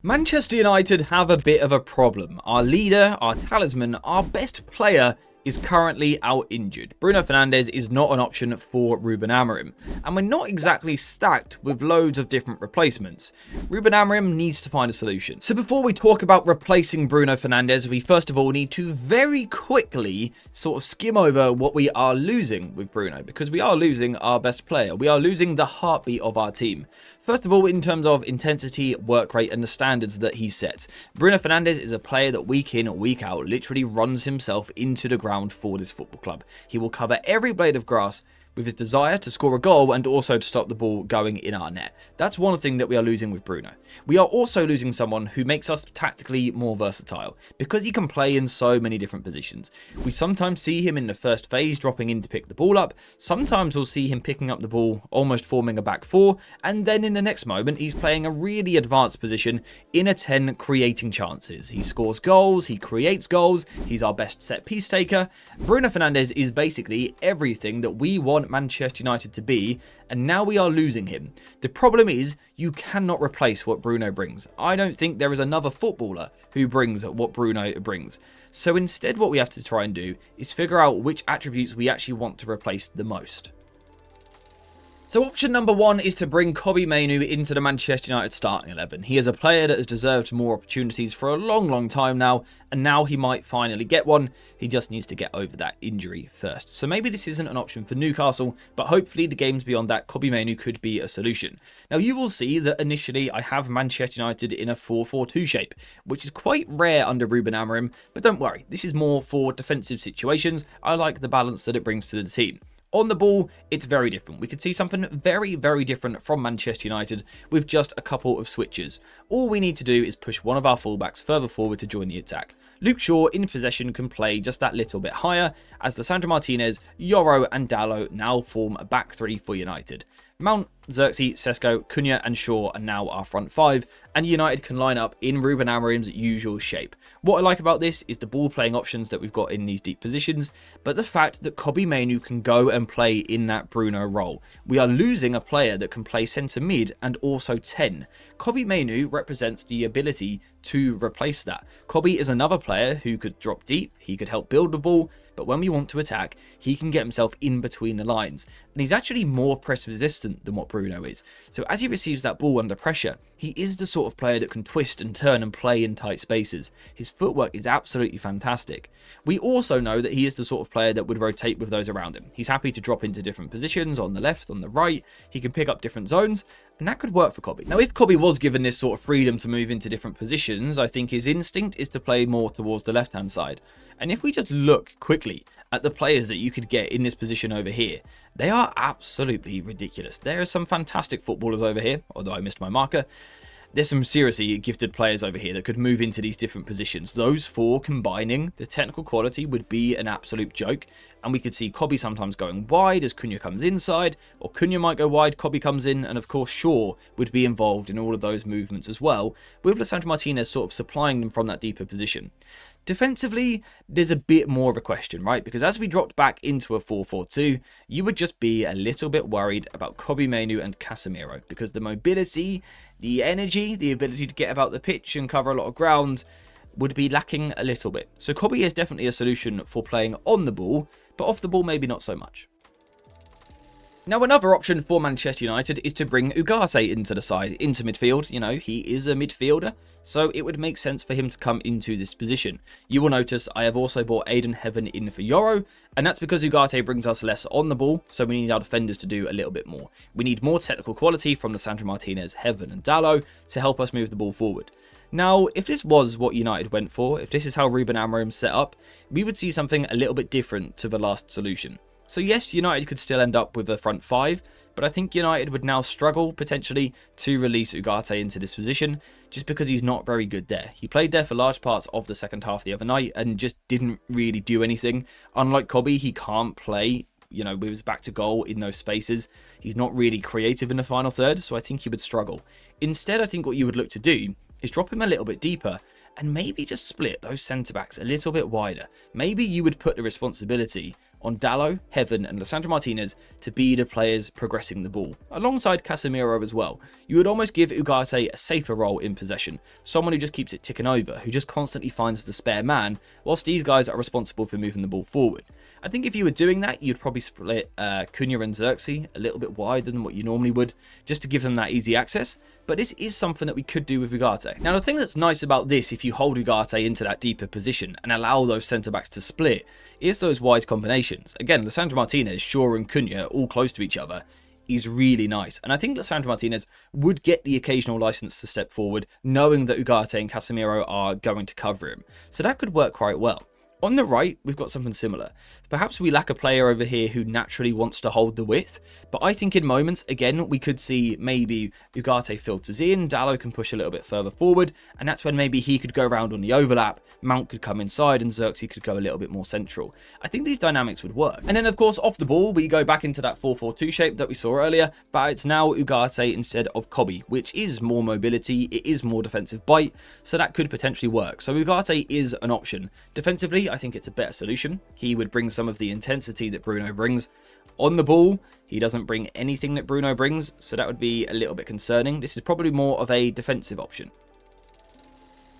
Manchester United have a bit of a problem. Our leader, our talisman, our best player is currently out injured. Bruno Fernandes is not an option for Ruben Amorim, and we're not exactly stacked with loads of different replacements. Ruben Amorim needs to find a solution. So before we talk about replacing Bruno Fernandes, we first of all need to very quickly sort of skim over what we are losing with Bruno, because we are losing our best player. We are losing the heartbeat of our team. First of all, in terms of intensity, work rate, and the standards that he sets, Bruno Fernandes is a player that week in, week out, literally runs himself into the ground for this football club. He will cover every blade of grass with his desire to score a goal and also to stop the ball going in our net. That's one thing that we are losing with Bruno. We are also losing someone who makes us tactically more versatile, because he can play in so many different positions. We sometimes see him in the first phase dropping in to pick the ball up, sometimes we'll see him picking up the ball, almost forming a back four, and then in the next moment he's playing a really advanced position in a 10, creating chances. He scores goals, he creates goals, he's our best set piece taker. Bruno Fernandes is basically everything that we want Manchester United to be, and now we are losing him. The problem is, you cannot replace what Bruno brings. I don't think there is another footballer who brings what Bruno brings. So instead, what we have to try and do is figure out which attributes we actually want to replace the most. So option number one is to bring Kobbie Mainoo into the Manchester United starting 11. He is a player that has deserved more opportunities for a long time now, and now he might finally get one. He just needs to get over that injury first. So maybe this isn't an option for Newcastle, but hopefully the games beyond that, Kobbie Mainoo could be a solution. Now you will see that initially I have Manchester United in a 4-4-2 shape, which is quite rare under Ruben Amorim, but don't worry, this is more for defensive situations. I like the balance that it brings to the team. On the ball, it's very different. We could see something very different from Manchester United with just a couple of switches. All we need to do is push one of our fullbacks further forward to join the attack. Luke Shaw in possession can play just that little bit higher, as Lisandro Martinez, Yoro and Dalot now form a back three for United. Mount, Xerxes, Sesko, Cunha and Shaw are now our front five, and United can line up in Ruben Amorim's usual shape. What I like about this is the ball playing options that we've got in these deep positions, but the fact that Kobbie Mainoo can go and play in that Bruno role. We are losing a player that can play centre mid and also 10. Kobbie Mainoo represents the ability to replace that. Kobbie is another player who could drop deep, he could help build the ball, but when we want to attack, he can get himself in between the lines. And he's actually more press resistant than what Bruno is. So as he receives that ball under pressure, he is the sort of player that can twist and turn and play in tight spaces. His footwork is absolutely fantastic. We also know that he is the sort of player that would rotate with those around him. He's happy to drop into different positions, on the left, on the right. He can pick up different zones, and that could work for Kobbie. Now, if Kobbie was given this sort of freedom to move into different positions, I think his instinct is to play more towards the left-hand side. And if we just look quickly at the players that you could get in this position over here, they are absolutely ridiculous. There are some fantastic footballers over here, although I missed my marker. There's some seriously gifted players over here that could move into these different positions. Those four combining, the technical quality would be an absolute joke. And we could see Kobbie sometimes going wide as Cunha comes inside, or Cunha might go wide, Kobbie comes in, and of course Shaw would be involved in all of those movements as well, with Lisandro Martinez sort of supplying them from that deeper position. Defensively, there's a bit more of a question, right? Because as we dropped back into a 4-4-2, you would just be a little bit worried about Kobbie Mainoo and Casemiro, because the mobility, the energy, the ability to get about the pitch and cover a lot of ground would be lacking a little bit. So Kobbie is definitely a solution for playing on the ball, but off the ball maybe not so much. Now, another option for Manchester United is to bring Ugarte into the side, into midfield. You know, he is a midfielder, so it would make sense for him to come into this position. You will notice I have also brought Aiden Heaven in for Yoro, and that's because Ugarte brings us less on the ball, so we need our defenders to do a little bit more. We need more technical quality from Lisandro Martinez, Heaven and Dalot to help us move the ball forward. Now, if this was what United went for, if this is how Ruben Amorim set up, we would see something a little bit different to the last solution. So yes, United could still end up with a front five, but I think United would now struggle potentially to release Ugarte into this position just because he's not very good there. He played there for large parts of the second half the other night and just didn't really do anything. Unlike Kobbie, he can't play, you know, with his back to goal in those spaces. He's not really creative in the final third, so I think he would struggle. Instead, I think what you would look to do is drop him a little bit deeper and maybe just split those centre-backs a little bit wider. Maybe you would put the responsibility on Dalot, Heaven and Lisandro Martinez to be the players progressing the ball, alongside Casemiro as well. You would almost give Ugarte a safer role in possession, someone who just keeps it ticking over, who just constantly finds the spare man, whilst these guys are responsible for moving the ball forward. I think if you were doing that, you'd probably split Cunha and Xerxes a little bit wider than what you normally would, just to give them that easy access. But this is something that we could do with Ugarte. Now, the thing that's nice about this, if you hold Ugarte into that deeper position and allow those centre-backs to split, is those wide combinations. Again, Lisandro Martinez, Shaw and Cunha all close to each other is really nice. And I think Lisandro Martinez would get the occasional license to step forward, knowing that Ugarte and Casemiro are going to cover him. So that could work quite well. On the right, we've got something similar. Perhaps we lack a player over here who naturally wants to hold the width, but I think in moments, again, we could see maybe Ugarte filters in, Dalot can push a little bit further forward, and that's when maybe he could go around on the overlap, Mount could come inside, and Xerxes could go a little bit more central. I think these dynamics would work. And then, of course, off the ball, we go back into that 4-4-2 shape that we saw earlier, but it's now Ugarte instead of Kobbie, which is more mobility, it is more defensive bite, so that could potentially work. So Ugarte is an option. Defensively, I think it's a better solution. He would bring some of the intensity that Bruno brings. On the ball, he doesn't bring anything that Bruno brings, so that would be a little bit concerning. This is probably more of a defensive option.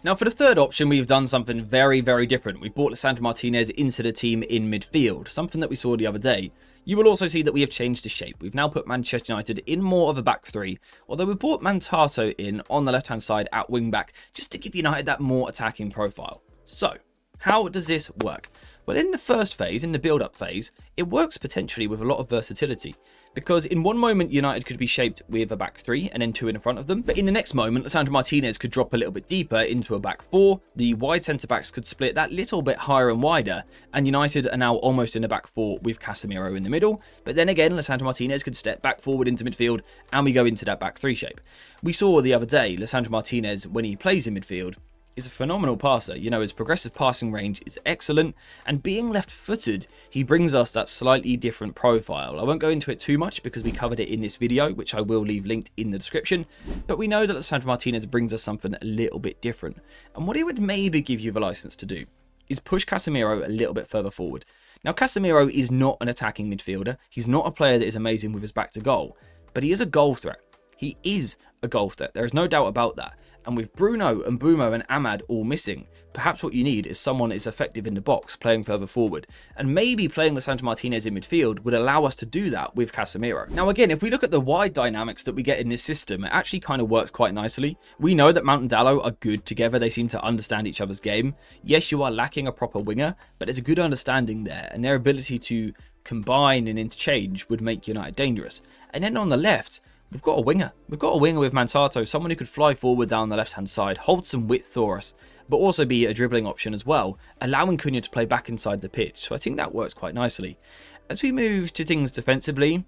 Now, for the third option, we've done something very, very different. We've brought Lisandro Martinez into the team in midfield, something that we saw the other day. You will also see that we have changed the shape. We've now put Manchester United in more of a back three, although we've brought Mantato in on the left-hand side at wing-back, just to give United that more attacking profile. So, how does this work? Well, in the first phase, in the build-up phase, it works potentially with a lot of versatility. Because in one moment, United could be shaped with a back three and then two in front of them. But in the next moment, Lisandro Martinez could drop a little bit deeper into a back four. The wide centre-backs could split that little bit higher and wider. And United are now almost in a back four with Casemiro in the middle. But then again, Lisandro Martinez could step back forward into midfield and we go into that back three shape. We saw the other day, Lisandro Martinez, when he plays in midfield, is a phenomenal passer. You know, his progressive passing range is excellent, and being left-footed, he brings us that slightly different profile. I won't go into it too much because we covered it in this video, which I will leave linked in the description, but we know that Lisandro Martinez brings us something a little bit different. And what he would maybe give you the license to do is push Casemiro a little bit further forward. Now, Casemiro is not an attacking midfielder. He's not a player that is amazing with his back to goal, but he is a goal threat. He is a goal threat. There is no doubt about that. And with Bruno and Bumo and Ahmad all missing, perhaps what you need is someone that is effective in the box, playing further forward. And maybe playing Lisandro Martinez in midfield would allow us to do that with Casemiro. Now again, if we look at the wide dynamics that we get in this system, it actually kind of works quite nicely. We know that Mount and Dalot are good together. They seem to understand each other's game. Yes, you are lacking a proper winger, but there's a good understanding there. And their ability to combine and interchange would make United dangerous. And then on the left, we've got a winger. We've got a winger with Mantato, someone who could fly forward down the left-hand side, hold some width for us, but also be a dribbling option as well, allowing Cunha to play back inside the pitch. So I think that works quite nicely. As we move to things defensively,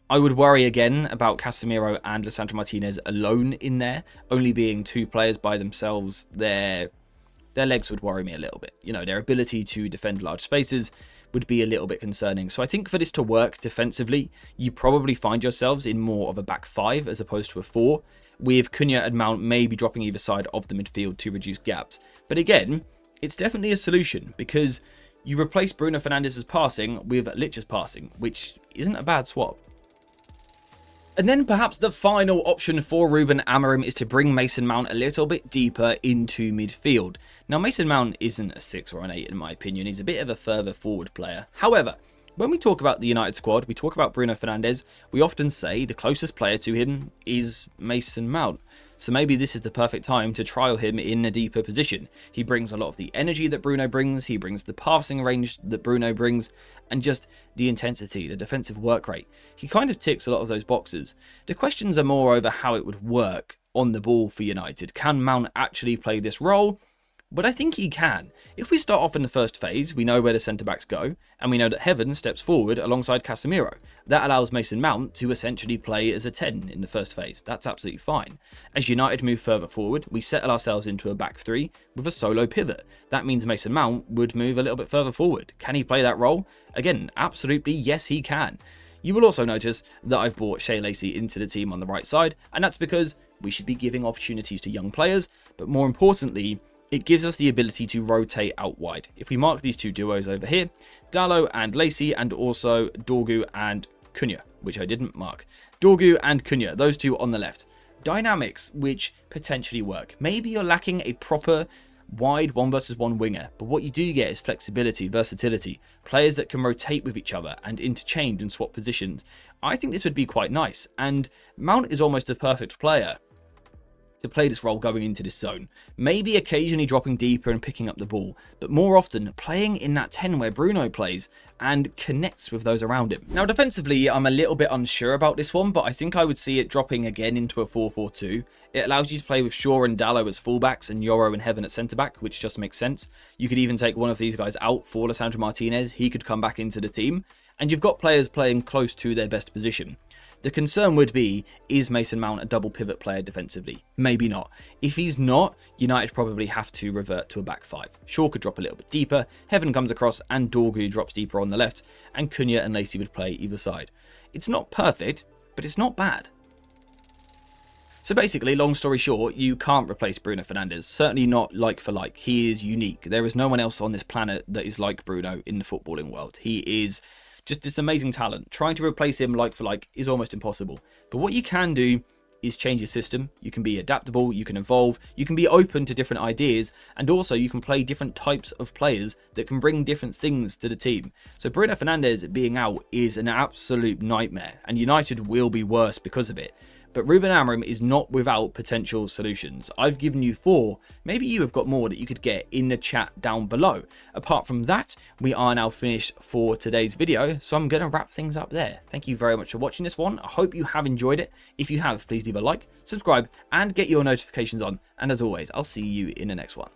I would worry again about Casemiro and Lisandro Martinez alone in there, only being two players by themselves. Their legs would worry me a little bit. You know, their ability to defend large spaces would be a little bit concerning. So I think for this to work defensively, you probably find yourselves in more of a back five as opposed to a four, with Cunha and Mount maybe dropping either side of the midfield to reduce gaps. But again, it's definitely a solution because you replace Bruno Fernandes' passing with Lich's passing, which isn't a bad swap. And then perhaps the final option for Ruben Amorim is to bring Mason Mount a little bit deeper into midfield. Now, Mason Mount isn't a 6 or an 8 in my opinion. He's a bit of a further forward player. However, when we talk about the United squad, we talk about Bruno Fernandes, we often say the closest player to him is Mason Mount. So maybe this is the perfect time to trial him in a deeper position. He brings a lot of the energy that Bruno brings, he brings the passing range that Bruno brings, and just the intensity, the defensive work rate. He kind of ticks a lot of those boxes. The questions are more over how it would work on the ball for United. Can Mount actually play this role? But I think he can. If we start off in the first phase, we know where the centre-backs go, and we know that Heaven steps forward alongside Casemiro. That allows Mason Mount to essentially play as a 10 in the first phase. That's absolutely fine. As United move further forward, we settle ourselves into a back three with a solo pivot. That means Mason Mount would move a little bit further forward. Can he play that role? Again, absolutely yes he can. You will also notice that I've brought Shea Lacey into the team on the right side, and that's because we should be giving opportunities to young players, but more importantly, it gives us the ability to rotate out wide. If we mark these two duos over here, Dalot and Lacey, and also Dorgu and Cunha, which I didn't mark. Dorgu and Cunha, those two on the left. Dynamics which potentially work. Maybe you're lacking a proper wide 1-versus-1 winger, but what you do get is flexibility, versatility, players that can rotate with each other and interchange and swap positions. I think this would be quite nice, and Mount is almost a perfect player to play this role going into this zone. Maybe occasionally dropping deeper and picking up the ball, but more often playing in that 10 where Bruno plays and connects with those around him. Now defensively, I'm a little bit unsure about this one, but I think I would see it dropping again into a 4-4-2. It allows you to play with Shaw and Dalot as fullbacks and Yoro and Heaven at centre-back, which just makes sense. You could even take one of these guys out for Lisandro Martinez. He could come back into the team, and you've got players playing close to their best position. The concern would be, is Mason Mount a double pivot player defensively? Maybe not. If he's not, United probably have to revert to a back five. Shaw could drop a little bit deeper, Heaven comes across, and Dorgu drops deeper on the left, and Cunha and Lacey would play either side. It's not perfect, but it's not bad. So basically, long story short, you can't replace Bruno Fernandes. Certainly not like for like. He is unique. There is no one else on this planet that is like Bruno in the footballing world. He is just this amazing talent. Trying to replace him like for like is almost impossible. But what you can do is change your system. You can be adaptable, you can evolve, you can be open to different ideas, and also you can play different types of players that can bring different things to the team. So Bruno Fernandes being out is an absolute nightmare, and United will be worse because of it. But Ruben Amorim is not without potential solutions. I've given you 4. Maybe you have got more that you could get in the chat down below. Apart from that, we are now finished for today's video, so I'm going to wrap things up there. Thank you very much for watching this one. I hope you have enjoyed it. If you have, please leave a like, subscribe, and get your notifications on. And as always, I'll see you in the next one.